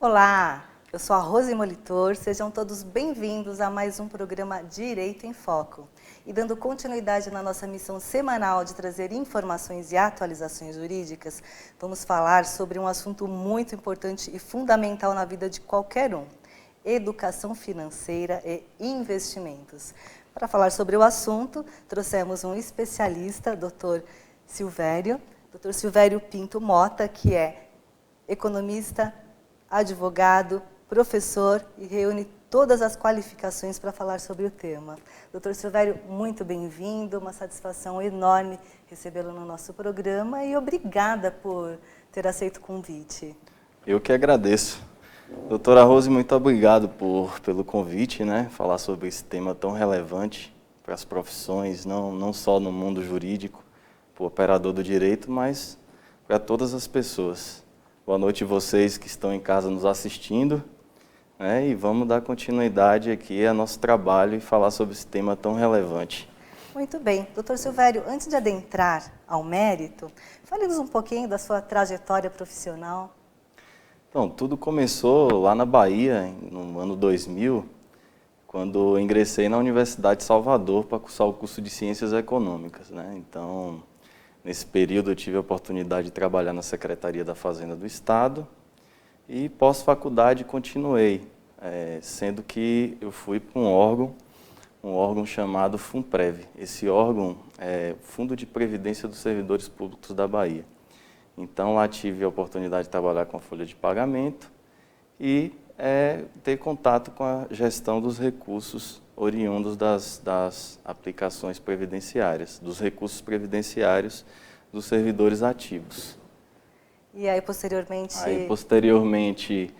Olá, eu sou a Rose Molitor, sejam todos bem-vindos a mais um programa Direito em Foco. E dando continuidade na nossa missão semanal de trazer informações e atualizações jurídicas, vamos falar sobre um assunto muito importante e fundamental na vida de qualquer um: educação financeira e investimentos. Para falar sobre o assunto, trouxemos um especialista, Dr. Silvério Pinto Mota, que é economista, advogado, professor e reúne todas as qualificações para falar sobre o tema. Dr. Silvério, muito bem-vindo, uma satisfação enorme recebê-lo no nosso programa e obrigada por ter aceito o convite. Eu que agradeço. Doutora Rose, muito obrigado pelo convite, né? Falar sobre esse tema tão relevante para as profissões, não só no mundo jurídico, para o operador do direito, mas para todas as pessoas. Boa noite a vocês que estão em casa nos assistindo, né? E vamos dar continuidade aqui ao nosso trabalho e falar sobre esse tema tão relevante. Muito bem. Doutor Silvério, antes de adentrar ao mérito, fale-nos um pouquinho da sua trajetória profissional. Então, tudo começou lá na Bahia, no ano 2000, quando eu ingressei na Universidade de Salvador para cursar o curso de Ciências Econômicas, né? Então, nesse período eu tive a oportunidade de trabalhar na Secretaria da Fazenda do Estado e pós-faculdade continuei, sendo que eu fui para um órgão chamado FUNPREV. Esse órgão é Fundo de Previdência dos Servidores Públicos da Bahia. Então lá tive a oportunidade de trabalhar com a folha de pagamento e ter contato com a gestão dos recursos oriundos das aplicações previdenciárias, dos recursos previdenciários dos servidores ativos. E aí, posteriormente...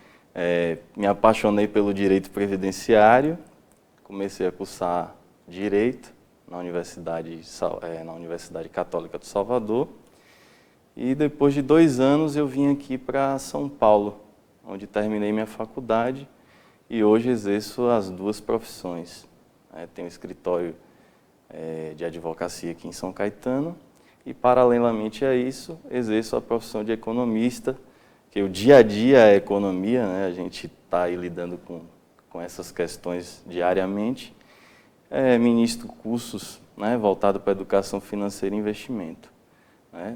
Me apaixonei pelo direito previdenciário, comecei a cursar Direito na Universidade Católica de Salvador, e depois de 2 anos eu vim aqui para São Paulo, onde terminei minha faculdade e hoje exerço as 2 profissões. Tenho um escritório de advocacia aqui em São Caetano e, paralelamente a isso, exerço a profissão de economista, que o dia a dia é economia, né? A gente está aí lidando com essas questões diariamente. Ministro cursos, né, voltados para educação financeira e investimento.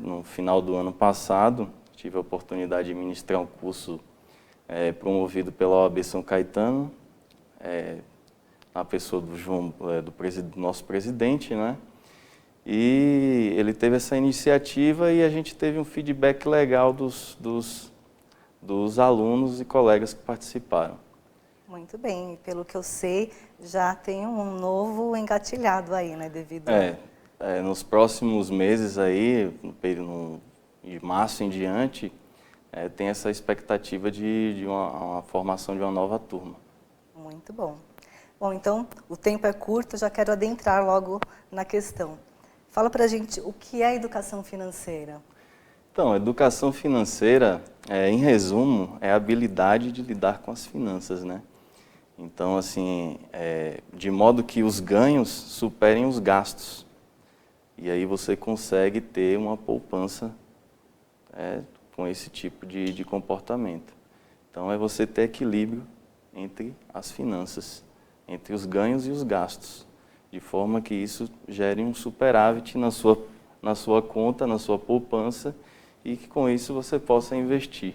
No final do ano passado, tive a oportunidade de ministrar um curso promovido pela OAB São Caetano, na pessoa do nosso presidente, né? E ele teve essa iniciativa e a gente teve um feedback legal dos alunos e colegas que participaram. Muito bem, pelo que eu sei, já tem um novo engatilhado aí, né, devido nos próximos meses aí, no período de março em diante, tem essa expectativa de uma formação de uma nova turma. Muito bom. Bom, então, o tempo é curto, já quero adentrar logo na questão. Fala pra gente o que é educação financeira. Então, educação financeira, em resumo, é a habilidade de lidar com as finanças, né? Então, assim, de modo que os ganhos superem os gastos. E aí você consegue ter uma poupança com esse tipo de comportamento. Então, é você ter equilíbrio entre as finanças, entre os ganhos e os gastos, de forma que isso gere um superávit na sua conta, na sua poupança, e que com isso você possa investir.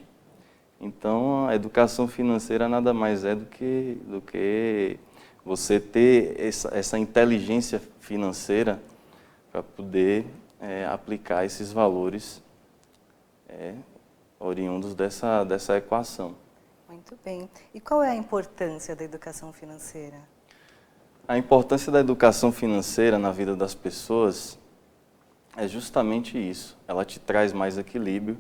Então, a educação financeira nada mais é do que você ter essa inteligência financeira para poder aplicar esses valores oriundos dessa equação. Muito bem. E qual é a importância da educação financeira? A importância da educação financeira na vida das pessoas é justamente isso. Ela te traz mais equilíbrio,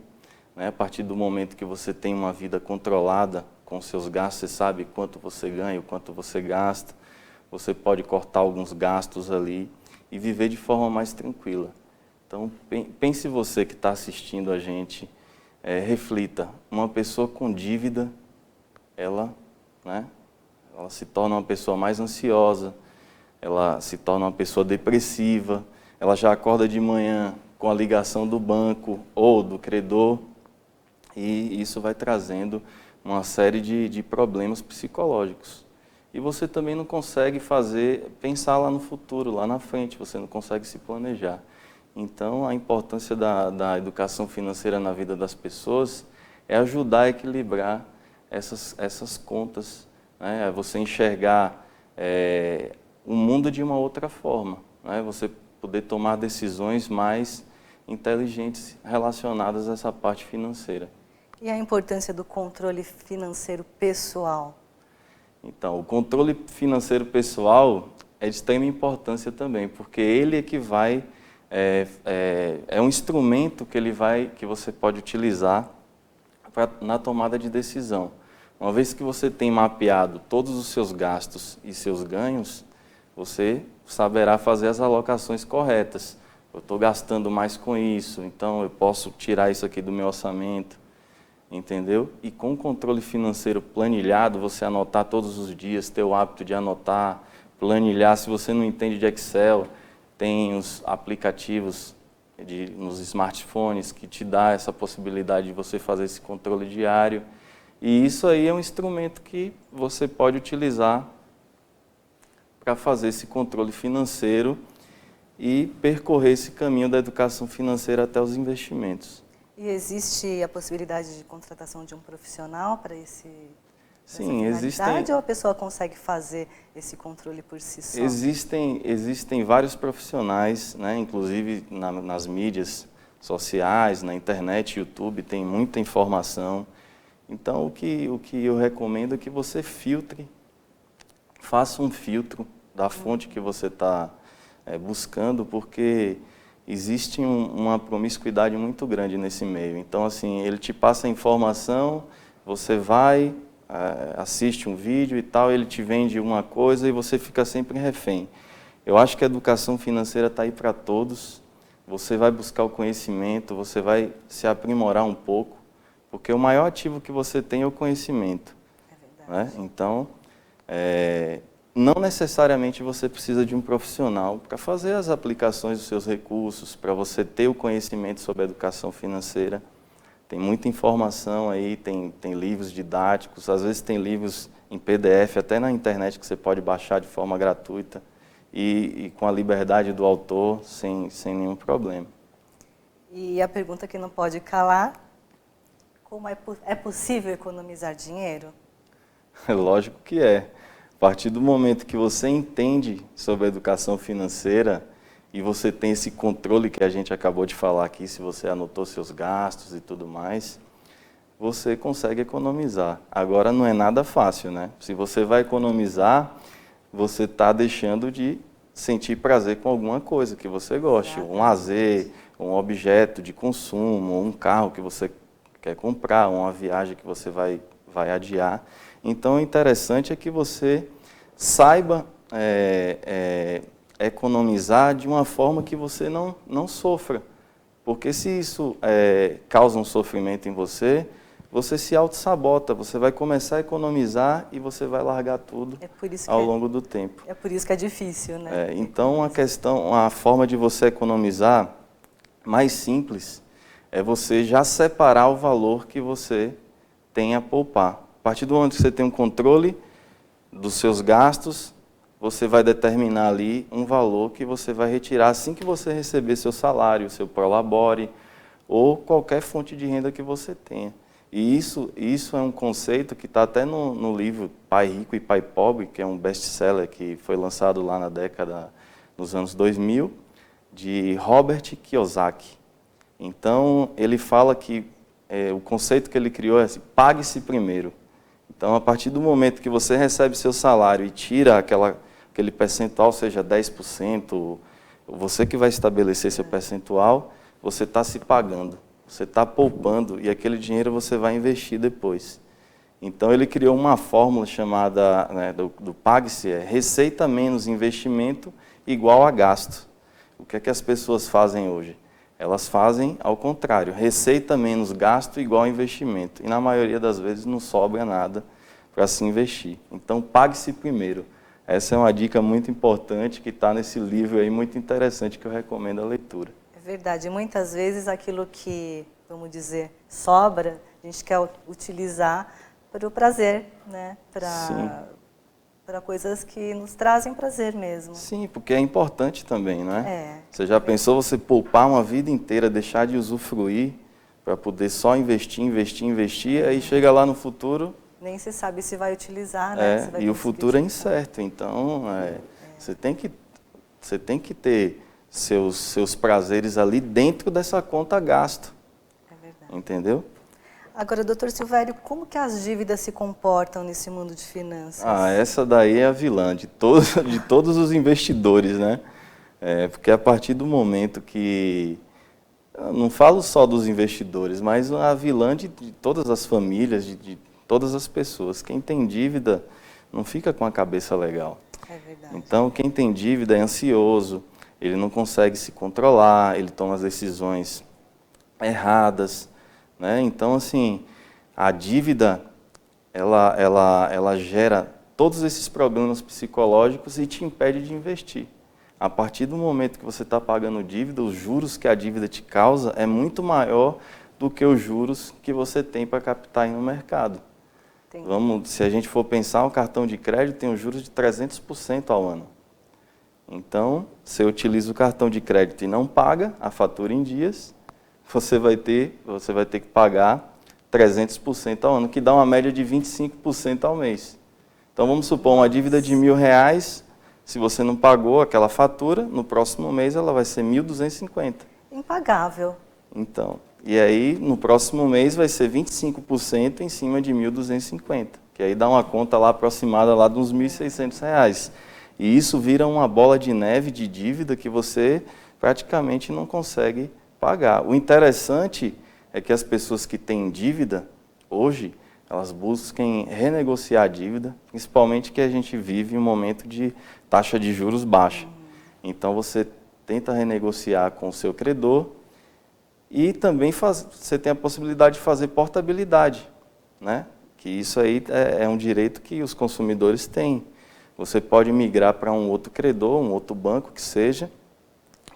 né? A partir do momento que você tem uma vida controlada com seus gastos, você sabe quanto você ganha, o quanto você gasta, você pode cortar alguns gastos ali e viver de forma mais tranquila. Então, pense você que está assistindo a gente, reflita, uma pessoa com dívida, ela se torna uma pessoa mais ansiosa, ela se torna uma pessoa depressiva, ela já acorda de manhã com a ligação do banco ou do credor, e isso vai trazendo uma série de problemas psicológicos. E você também não consegue pensar lá no futuro, lá na frente, você não consegue se planejar. Então, a importância da educação financeira na vida das pessoas é ajudar a equilibrar essas contas, né? É você enxergar o mundo de uma outra forma, né? Você poder tomar decisões mais inteligentes relacionadas a essa parte financeira. E a importância do controle financeiro pessoal? Então, o controle financeiro pessoal é de extrema importância também, porque ele é que vai, é um instrumento que você pode utilizar na tomada de decisão. Uma vez que você tem mapeado todos os seus gastos e seus ganhos, você saberá fazer as alocações corretas. Eu estou gastando mais com isso, então eu posso tirar isso aqui do meu orçamento. Entendeu? E com o controle financeiro planilhado, você anotar todos os dias, ter o hábito de anotar, planilhar. Se você não entende de Excel, tem os aplicativos nos smartphones que te dá essa possibilidade de você fazer esse controle diário. E isso aí é um instrumento que você pode utilizar para fazer esse controle financeiro e percorrer esse caminho da educação financeira até os investimentos. E existe a possibilidade de contratação de um profissional para Sim, existem. Ou a pessoa consegue fazer esse controle por si só? Existem vários profissionais, né, inclusive nas mídias sociais, na internet, YouTube, tem muita informação. Então, o que eu recomendo é que você faça um filtro da fonte que você está buscando, porque existe uma promiscuidade muito grande nesse meio. Então, assim, ele te passa a informação, você vai, assiste um vídeo e tal, ele te vende uma coisa e você fica sempre refém. Eu acho que a educação financeira está aí para todos. Você vai buscar o conhecimento, você vai se aprimorar um pouco, porque o maior ativo que você tem é o conhecimento. É verdade. Né? Então, não necessariamente você precisa de um profissional para fazer as aplicações dos seus recursos, para você ter o conhecimento sobre a educação financeira. Tem muita informação aí, tem livros didáticos, às vezes tem livros em PDF, até na internet, que você pode baixar de forma gratuita e com a liberdade do autor, sem nenhum problema. E a pergunta que não pode calar, como é possível economizar dinheiro? Lógico que é. A partir do momento que você entende sobre a educação financeira e você tem esse controle que a gente acabou de falar aqui, se você anotou seus gastos e tudo mais, você consegue economizar. Agora, não é nada fácil, né? Se você vai economizar, você está deixando de sentir prazer com alguma coisa que você goste, um lazer, um objeto de consumo, um carro que você quer comprar, uma viagem que você vai adiar. Então, o interessante é que você saiba economizar de uma forma que você não sofra. Porque se isso causa um sofrimento em você, você se auto-sabota, você vai começar a economizar e você vai largar tudo ao longo do tempo. É por isso que é difícil, né? Então, a forma de você economizar mais simples é você já separar o valor que você tem a poupar. A partir do momento que você tem um controle dos seus gastos, você vai determinar ali um valor que você vai retirar assim que você receber seu salário, seu prolabore ou qualquer fonte de renda que você tenha. E isso é um conceito que está até no livro Pai Rico e Pai Pobre, que é um best-seller que foi lançado lá nos anos 2000, de Robert Kiyosaki. Então, ele fala que o conceito que ele criou é assim, pague-se primeiro. Então, a partir do momento que você recebe seu salário e tira aquele percentual, seja 10%, você que vai estabelecer seu percentual, você está se pagando, você está poupando e aquele dinheiro você vai investir depois. Então, ele criou uma fórmula chamada, né, do pague-se, receita menos investimento igual a gasto. O que é que as pessoas fazem hoje? Elas fazem ao contrário, receita menos gasto igual a investimento. E na maioria das vezes não sobra nada para se investir. Então, pague-se primeiro. Essa é uma dica muito importante que está nesse livro aí, muito interessante, que eu recomendo a leitura. É verdade. Muitas vezes aquilo que, vamos dizer, sobra, a gente quer utilizar para o prazer, né? Sim. Para coisas que nos trazem prazer mesmo. Sim, porque é importante também, não é? É. Você já pensou você poupar uma vida inteira, deixar de usufruir para poder só investir, aí chega lá no futuro... Nem se sabe se vai utilizar, né? Se vai e o conseguir futuro é utilizar. incerto, então você tem que ter seus prazeres ali dentro dessa conta gasto, É verdade. entendeu? Agora, doutor Silvério, como que as dívidas se comportam nesse mundo de finanças? Essa daí é a vilã de todos os investidores, né? Porque a partir do momento que... Eu não falo só dos investidores, mas a vilã de todas as famílias, de todas as pessoas. Quem tem dívida não fica com a cabeça legal. É verdade. Então, quem tem dívida é ansioso, ele não consegue se controlar, ele toma as decisões erradas, né? Então, assim, a dívida, ela gera todos esses problemas psicológicos e te impede de investir. A partir do momento que você está pagando dívida, os juros que a dívida te causa é muito maior do que os juros que você tem para captar aí no mercado. Se a gente for pensar, um cartão de crédito tem os juros de 300% ao ano. Então, se eu utilizo o cartão de crédito e não paga a fatura em dias, você vai ter que pagar 300% ao ano, que dá uma média de 25% ao mês. Então, vamos supor, uma dívida de R$1.000, se você não pagou aquela fatura, no próximo mês ela vai ser 1.250. Impagável. Então, e aí no próximo mês vai ser 25% em cima de 1.250, que aí dá uma conta lá aproximada lá de uns R$1.600. E isso vira uma bola de neve de dívida que você praticamente não consegue pagar. O interessante é que as pessoas que têm dívida hoje, elas busquem renegociar a dívida, principalmente que a gente vive um momento de taxa de juros baixa. Então você tenta renegociar com o seu credor e também você tem a possibilidade de fazer portabilidade, né? Que isso aí é um direito que os consumidores têm. Você pode migrar para um outro credor, um outro banco que seja,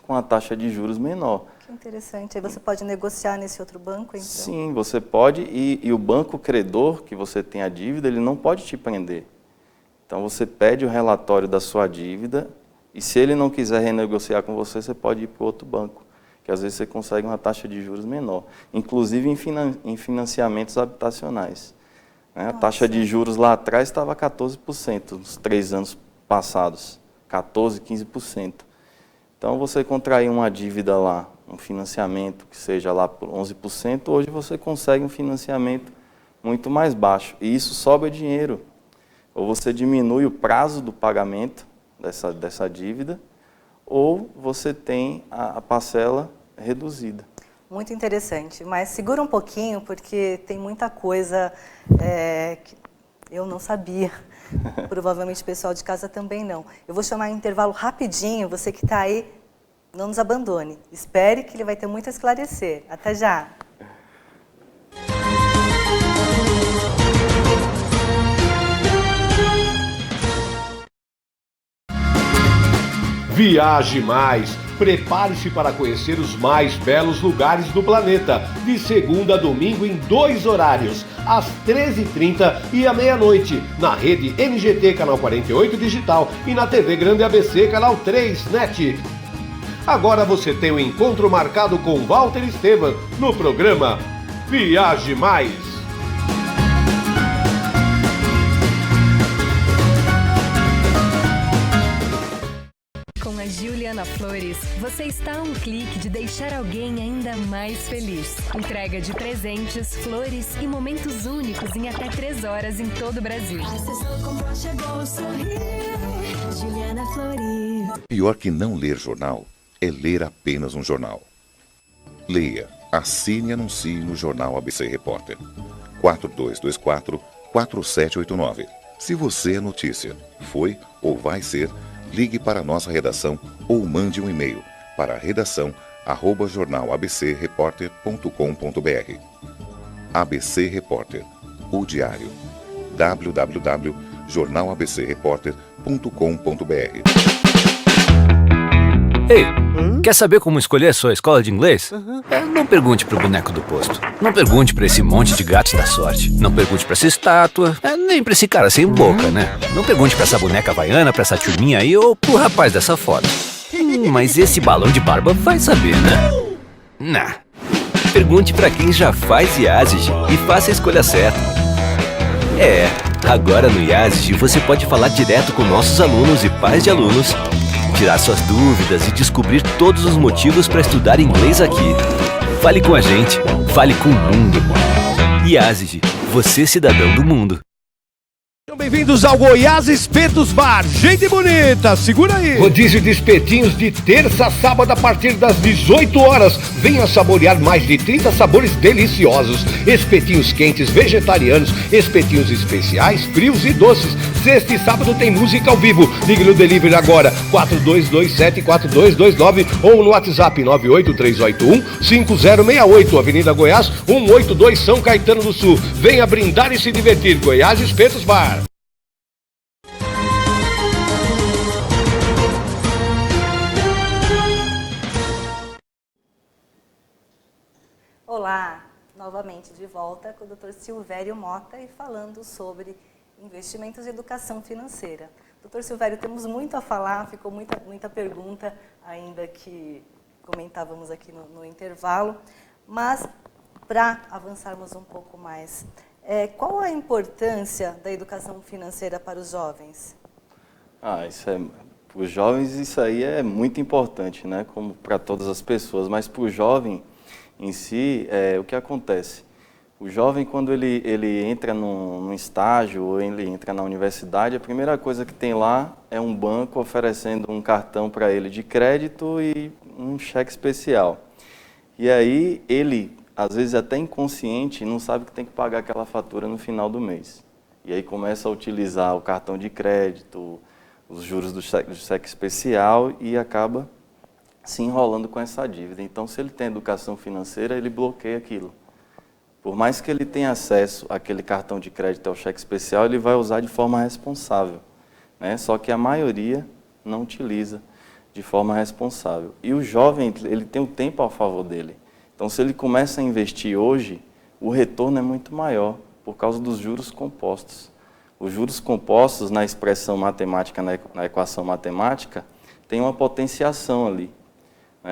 com a taxa de juros menor. Que interessante. Aí você pode negociar nesse outro banco, então? Sim, você pode, e o banco credor que você tem a dívida, ele não pode te prender. Então você pede o relatório da sua dívida e se ele não quiser renegociar com você, você pode ir para outro banco, que às vezes você consegue uma taxa de juros menor, inclusive em financiamentos habitacionais. Né? A taxa de juros lá atrás estava 14%, nos 3 anos passados, 14%, 15%. Então você contrair uma dívida lá, um financiamento que seja lá por 11%, hoje você consegue um financiamento muito mais baixo. E isso sobra dinheiro. Ou você diminui o prazo do pagamento dessa dívida, ou você tem a parcela reduzida. Muito interessante, mas segura um pouquinho, porque tem muita coisa que eu não sabia. Provavelmente o pessoal de casa também não. Eu vou chamar um intervalo rapidinho, você que está aí, não nos abandone. Espere que ele vai ter muito a esclarecer. Até já! Viaje mais! Prepare-se para conhecer os mais belos lugares do planeta, de segunda a domingo em 2 horários, às 13h30 e à meia-noite, na rede NGT Canal 48 Digital e na TV Grande ABC Canal 3 NET. Agora você tem um encontro marcado com Walter Esteban no programa Viaje Mais. Com a Juliana Flores, você está a um clique de deixar alguém ainda mais feliz. Entrega de presentes, flores e momentos únicos em até 3 horas em todo o Brasil. Juliana Flores. Pior que não ler jornal é ler apenas um jornal. Leia, assine e anuncie no Jornal ABC Repórter. 4224-4789. Se você é notícia, foi ou vai ser, ligue para a nossa redação ou mande um e-mail para redação@jornalabcreporter.com.br. ABC Repórter, o diário. www.jornalabcreporter.com.br. Ei, quer saber como escolher a sua escola de inglês? Não pergunte pro boneco do posto. Não pergunte pra esse monte de gatos da sorte. Não pergunte pra essa estátua. Nem pra esse cara sem boca, né? Não pergunte pra essa boneca havaiana, pra essa turminha aí ou pro rapaz dessa foto. Mas esse balão de barba vai saber, né? Nah. Pergunte pra quem já faz IASIG e faça a escolha certa. Agora no IASIG você pode falar direto com nossos alunos e pais de alunos, tirar suas dúvidas e descobrir todos os motivos para estudar inglês aqui. Fale com a gente, fale com o mundo. IASIG, você cidadão do mundo. Sejam bem-vindos ao Goiás Espetos Bar. Gente bonita, segura aí. Rodízio de espetinhos de terça a sábado a partir das 18 horas. Venha saborear mais de 30 sabores deliciosos. Espetinhos quentes, vegetarianos, espetinhos especiais, frios e doces. Sexta e sábado tem música ao vivo. Ligue no delivery agora, 4227-4229 ou no WhatsApp 98381-5068, Avenida Goiás, 182, São Caetano do Sul. Venha brindar e se divertir. Goiás Espetos Bar. Olá, novamente de volta com o Dr. Silvério Mota e falando sobre investimentos e educação financeira. Dr. Silvério, temos muito a falar, ficou muita pergunta ainda que comentávamos aqui no intervalo, mas para avançarmos um pouco mais, qual a importância da educação financeira para os jovens? Para os jovens isso aí é muito importante, né? Como para todas as pessoas, mas para o jovem em si, o que acontece? O jovem, quando ele entra num estágio ou ele entra na universidade, a primeira coisa que tem lá é um banco oferecendo um cartão para ele de crédito e um cheque especial. E aí ele, às vezes até inconsciente, não sabe que tem que pagar aquela fatura no final do mês. E aí começa a utilizar o cartão de crédito, os juros do cheque especial e acaba se enrolando com essa dívida. Então, se ele tem educação financeira, ele bloqueia aquilo. Por mais que ele tenha acesso àquele cartão de crédito ao cheque especial, ele vai usar de forma responsável, né? Só que a maioria não utiliza de forma responsável. E o jovem, ele tem o tempo a favor dele. Então, se ele começa a investir hoje, o retorno é muito maior, por causa dos juros compostos. Os juros compostos, na expressão matemática, na equação matemática, tem uma potenciação ali.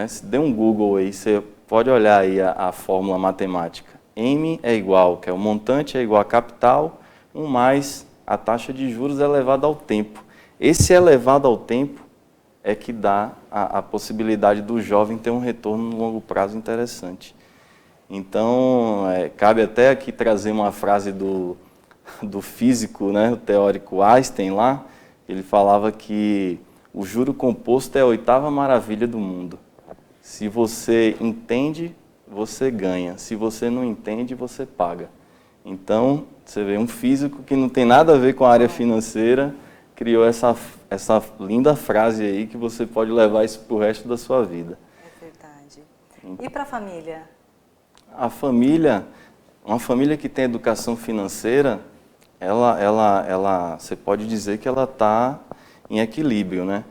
Se der um Google aí, você pode olhar aí a fórmula matemática. M é igual, que é o montante é igual a capital, 1 mais a taxa de juros elevada ao tempo. Esse elevado ao tempo é que dá a possibilidade do jovem ter um retorno no longo prazo interessante. Então, cabe até aqui trazer uma frase do físico, né, o teórico Einstein lá. Ele falava que o juro composto é a 8ª maravilha do mundo. Se você entende, você ganha. Se você não entende, você paga. Então, você vê, um físico que não tem nada a ver com a área financeira, criou essa linda frase aí que você pode levar isso para o resto da sua vida. É verdade. E para a família? A família, uma família que tem educação financeira, você pode dizer que ela está em equilíbrio, né?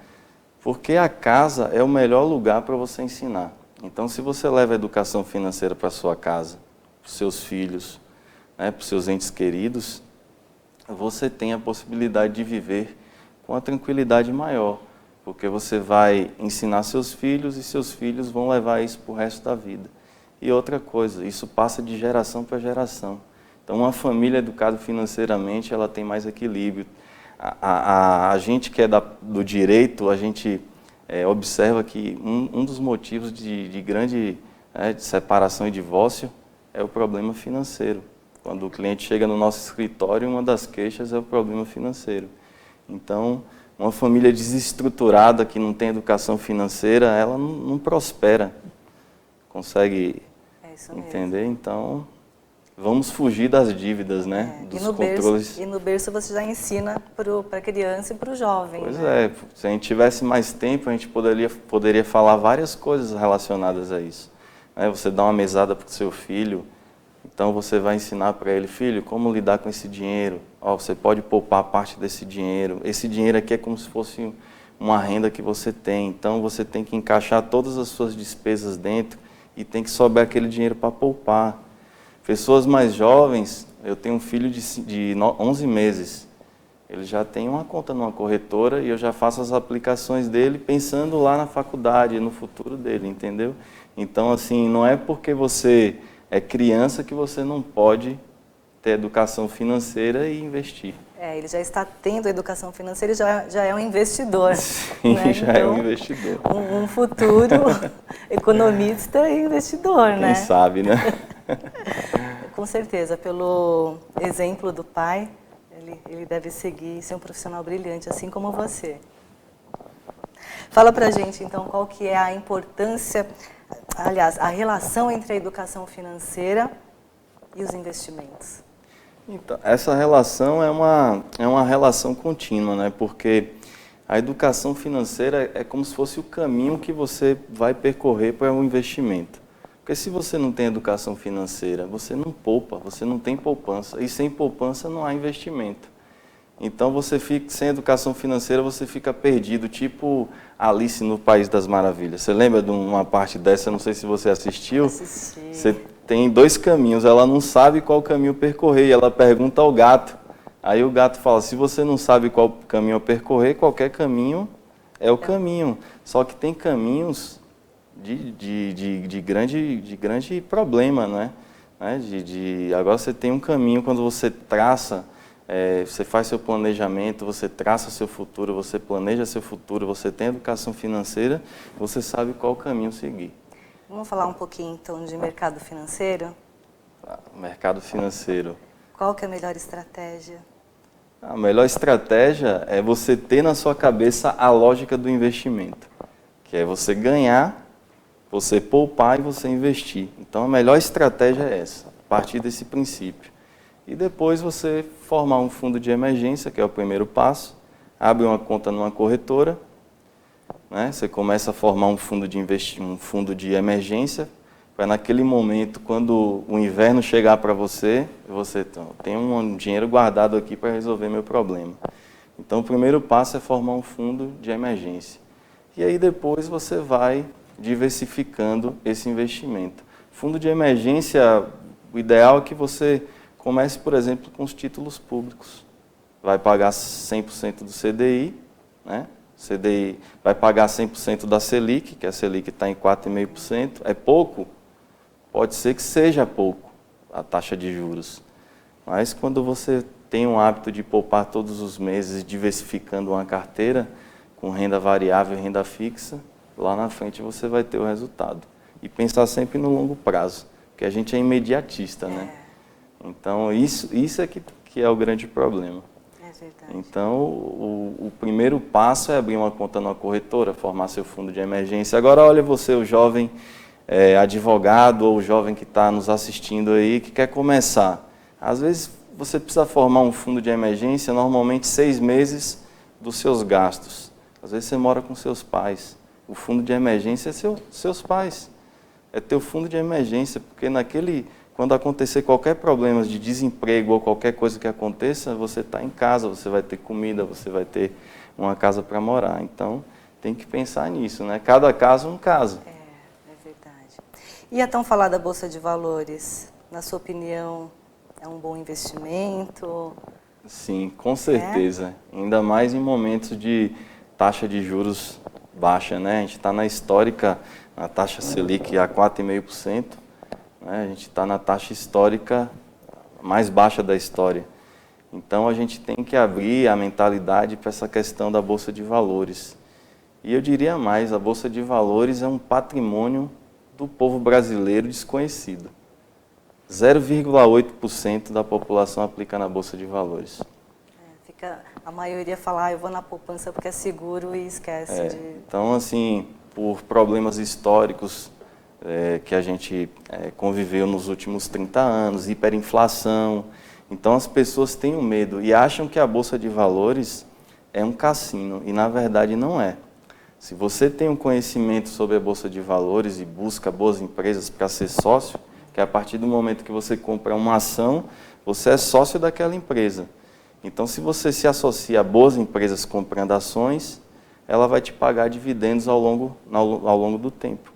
Porque a casa é o melhor lugar para você ensinar. Então, se você leva a educação financeira para a sua casa, para os seus filhos, né, para os seus entes queridos, você tem a possibilidade de viver com uma tranquilidade maior, porque você vai ensinar seus filhos e seus filhos vão levar isso para o resto da vida. E outra coisa, isso passa de geração para geração. Então, uma família educada financeiramente, ela tem mais equilíbrio. A gente que é do direito, a gente observa que um dos motivos de grande de separação e divórcio é o problema financeiro. Quando o cliente chega no nosso escritório, uma das queixas é o problema financeiro. Então, uma família desestruturada que não tem educação financeira, ela não prospera. Consegue entender? Então, vamos fugir das dívidas, né? Dos controles. E no berço você já ensina para a criança e para o jovem. Pois né? Se a gente tivesse mais tempo, a gente poderia falar várias coisas relacionadas a isso. Você dá uma mesada para o seu filho, então você vai ensinar para ele, filho, como lidar com esse dinheiro. Você pode poupar parte desse dinheiro. Esse dinheiro aqui é como se fosse uma renda que você tem. Então, você tem que encaixar todas as suas despesas dentro e tem que sobrar aquele dinheiro para poupar. Pessoas mais jovens, eu tenho um filho de 11 meses. Ele já tem uma conta numa corretora e eu já faço as aplicações dele pensando lá na faculdade, no futuro dele, entendeu? Então, assim, não é porque você é criança que você não pode ter educação financeira e investir. Ele já está tendo educação financeira e já é um investidor. Sim, né? já é um investidor. Um futuro economista e investidor, né? Quem sabe, né? Com certeza, pelo exemplo do pai, ele deve seguir, ser um profissional brilhante, assim como você. Fala pra gente, então, qual que é a importância, aliás, a relação entre a educação financeira e os investimentos. Então, essa relação é uma relação contínua, né? Porque a educação financeira é como se fosse o caminho que você vai percorrer para o investimento. Porque se você não tem educação financeira, você não poupa, você não tem poupança. E sem poupança não há investimento. Então, você fica sem educação financeira, você fica perdido, tipo Alice no País das Maravilhas. Você lembra de uma parte dessa? Não sei se você assistiu. Assisti. Você tem dois caminhos, ela não sabe qual caminho percorrer, e ela pergunta ao gato. Aí o gato fala, se você não sabe qual caminho percorrer, qualquer caminho é o caminho. Só que tem caminhos de grande problema, né? Agora você tem um caminho, quando você traça, você faz seu planejamento, você traça seu futuro, você planeja seu futuro, você tem educação financeira, você sabe qual caminho seguir. Vamos falar um pouquinho, então, de mercado financeiro? Mercado financeiro. Qual que é a melhor estratégia? A melhor estratégia é você ter na sua cabeça a lógica do investimento, que é você ganhar, você poupar e você investir. Então, a melhor estratégia é essa, a partir desse princípio. E depois você formar um fundo de emergência, que é o primeiro passo, abre uma conta numa corretora, né? Você começa a formar um fundo de emergência, para naquele momento, quando o inverno chegar para você tem um dinheiro guardado aqui para resolver meu problema. Então, o primeiro passo é formar um fundo de emergência. E aí depois você vai diversificando esse investimento. Fundo de emergência, o ideal é que você comece, por exemplo, com os títulos públicos. Vai pagar 100% do CDI, né? CDI vai pagar 100% da Selic, que a Selic está em 4,5%. É pouco? Pode ser que seja pouco a taxa de juros. Mas quando você tem um hábito de poupar todos os meses, diversificando uma carteira com renda variável e renda fixa, lá na frente você vai ter o resultado. E pensar sempre no longo prazo, porque a gente é imediatista, né? Então, isso é que é o grande problema. É verdade. Então, o primeiro passo é abrir uma conta numa corretora, formar seu fundo de emergência. Agora, olha você, o jovem advogado ou o jovem que está nos assistindo aí, que quer começar. Às vezes, você precisa formar um fundo de emergência, normalmente 6 meses dos seus gastos. Às vezes, você mora com seus pais. O fundo de emergência é seus pais. É teu fundo de emergência, porque quando acontecer qualquer problema de desemprego ou qualquer coisa que aconteça, você está em casa, você vai ter comida, você vai ter uma casa para morar. Então, tem que pensar nisso, né? Cada caso um caso. É verdade. E a tão falada Bolsa de Valores, na sua opinião, é um bom investimento? Sim, com certeza. Ainda mais em momentos de taxa de juros baixa, né? A gente está na histórica, na taxa Selic a 4,5%. A gente está na taxa histórica mais baixa da história. Então, a gente tem que abrir a mentalidade para essa questão da Bolsa de Valores. E eu diria mais, a Bolsa de Valores é um patrimônio do povo brasileiro desconhecido. 0,8% da população aplica na Bolsa de Valores. A maioria fala, eu vou na poupança porque é seguro e esquece de... Então, assim, por problemas históricos, que a gente conviveu nos últimos 30 anos, hiperinflação. Então, as pessoas têm um medo e acham que a Bolsa de Valores é um cassino, e na verdade não é. Se você tem um conhecimento sobre a Bolsa de Valores e busca boas empresas para ser sócio, que a partir do momento que você compra uma ação, você é sócio daquela empresa. Então, se você se associa a boas empresas comprando ações, ela vai te pagar dividendos ao longo do tempo.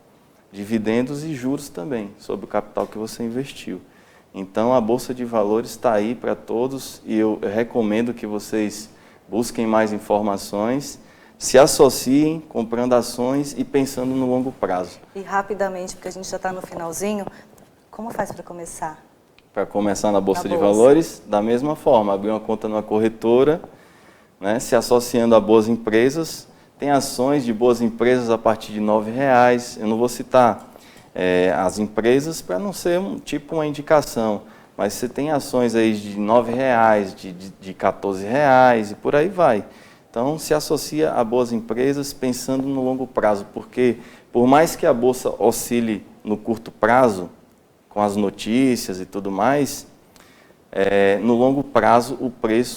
Dividendos e juros também, sobre o capital que você investiu. Então, a Bolsa de Valores está aí para todos e eu recomendo que vocês busquem mais informações, se associem comprando ações e pensando no longo prazo. E rapidamente, porque a gente já está no finalzinho, como faz para começar? Para começar na Bolsa de Valores, da mesma forma, abrir uma conta numa corretora, né, se associando a boas empresas. Tem ações de boas empresas a partir de R$ 9,00. Eu não vou citar as empresas para não ser uma indicação, mas você tem ações aí de R$ 9,00, de R$ 14,00 e por aí vai. Então, se associa a boas empresas pensando no longo prazo, porque por mais que a Bolsa oscile no curto prazo, com as notícias e tudo mais, no longo prazo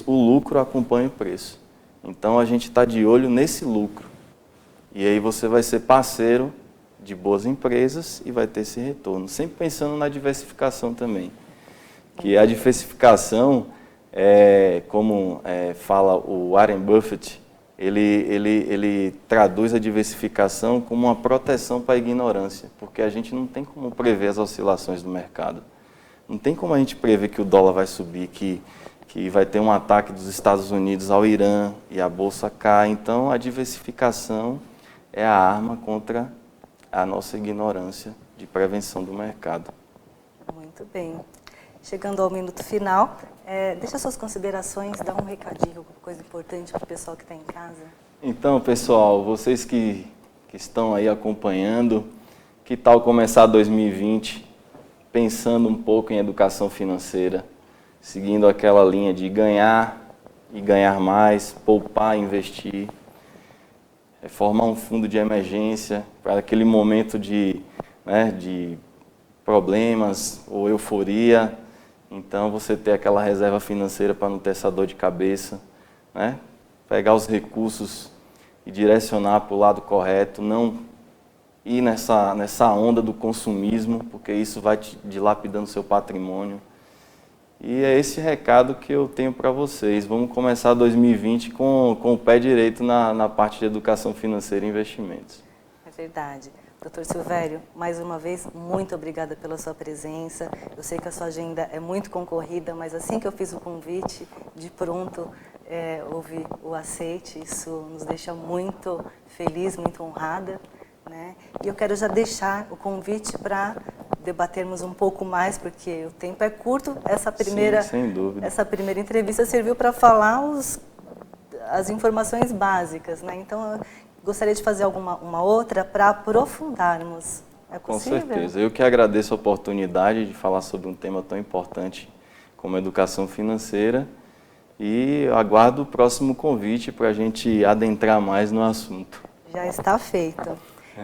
o lucro acompanha o preço. Então, a gente está de olho nesse lucro. E aí você vai ser parceiro de boas empresas e vai ter esse retorno. Sempre pensando na diversificação também. Que a diversificação, como fala o Warren Buffett, ele traduz a diversificação como uma proteção para a ignorância, porque a gente não tem como prever as oscilações do mercado. Não tem como a gente prever que o dólar vai subir, que vai ter um ataque dos Estados Unidos ao Irã e a bolsa cai. Então, a diversificação é a arma contra a nossa ignorância de prevenção do mercado. Muito bem. Chegando ao minuto final, deixa suas considerações, dá um recadinho, alguma coisa importante para o pessoal que está em casa. Então, pessoal, vocês que estão aí acompanhando, que tal começar 2020 pensando um pouco em educação financeira, seguindo aquela linha de ganhar e ganhar mais, poupar, investir, formar um fundo de emergência para aquele momento de problemas ou euforia. Então, você ter aquela reserva financeira para não ter essa dor de cabeça, né? Pegar os recursos e direcionar para o lado correto, não ir nessa onda do consumismo, porque isso vai te dilapidando seu patrimônio. E é esse recado que eu tenho para vocês. Vamos começar 2020 com o pé direito na parte de educação financeira e investimentos. É verdade. Dr. Silvério, mais uma vez, muito obrigada pela sua presença. Eu sei que a sua agenda é muito concorrida, mas assim que eu fiz o convite, de pronto houve o aceite. Isso nos deixa muito feliz, muito honrada, né? E eu quero já deixar o convite para debatermos um pouco mais, porque o tempo é curto. Sim, sem dúvida. Essa primeira entrevista serviu para falar as informações básicas, né? Então, eu gostaria de fazer uma outra para aprofundarmos. É possível? Com certeza. Eu que agradeço a oportunidade de falar sobre um tema tão importante como a educação financeira e aguardo o próximo convite para a gente adentrar mais no assunto. Já está feito.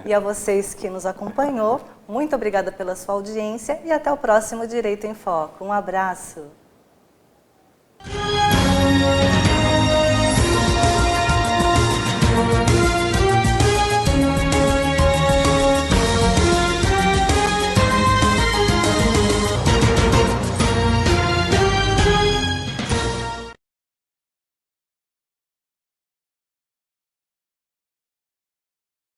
E a vocês que nos acompanhou, muito obrigada pela sua audiência e até o próximo Direito em Foco. Um abraço.